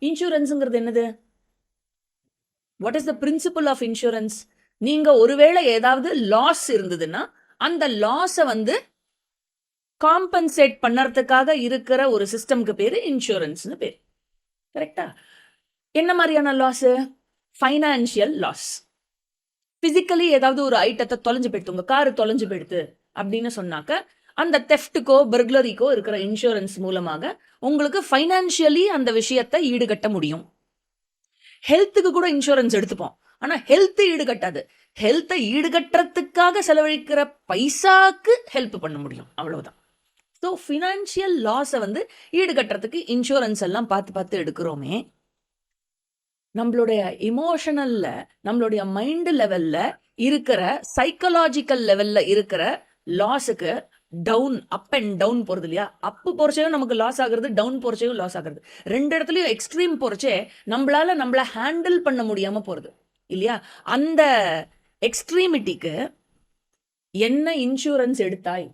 இன்சூரன்ஸுங்கிறது என்னது? What is the principle of insurance? நீங்க ஒருவேளை ஏதாவது லாஸ் இருந்ததுன்னா அந்த லாஸை வந்து காம்பன்சேட் பண்ணறதுக்காக இருக்கிற ஒரு சிஸ்டம்க்கு பேரு இன்சூரன்ஸ்னு பேர். கரெக்டா? என்ன மாதிரியான லாஸ்? Financial loss. பிசிக்கலி ஏதாவது ஒரு ஐட்டத்தை தொலைஞ்சு போயிடுத்து, உங்க காரு தொலைஞ்சு போயிடுது அப்படின்னு சொன்னாக்க அந்த தெஃப்ட்டுக்கோ பர்குலரிக்கோ இருக்கிற இன்சூரன்ஸ் மூலமாக உங்களுக்கு ஃபைனான்சியலி அந்த விஷயத்தை ஈடுகட்ட முடியும். ஹெல்த்துக்கு கூட இன்சூரன்ஸ் எடுத்துப்போம், ஆனா ஹெல்த் ஈடுகட்டாது. ஹெல்த்தை ஈடுகட்டுறதுக்காக செலவழிக்கிற பைசாக்கு ஹெல்ப் பண்ண முடியும், அவ்வளவுதான். ஸோ ஃபினான்ஷியல் லாஸை வந்து ஈடுகட்டுறதுக்கு இன்சூரன்ஸ் எல்லாம் பார்த்து பார்த்து எடுக்கிறோமே, நம்மளுடைய இமோஷனல்ல, நம்மளுடைய மைண்ட் லெவல்ல இருக்கிற, சைக்கலாஜிக்கல் லெவல்ல இருக்கிற லாஸுக்கு டவுன், அப் அண்ட் டவுன் போறது இல்லையா? அப்பு போறச்சையும் நமக்கு லாஸ் ஆகுறது, டவுன் போறச்சையும் லாஸ் ஆகுறது. ரெண்டு இடத்துலயும் எக்ஸ்ட்ரீம் போறச்சே நம்மள ஹேண்டில் பண்ண முடியாம போறது இல்லையா? அந்த எக்ஸ்ட்ரீமிட்டிக்கு என்ன இன்சூரன்ஸ் எடுத்தாய்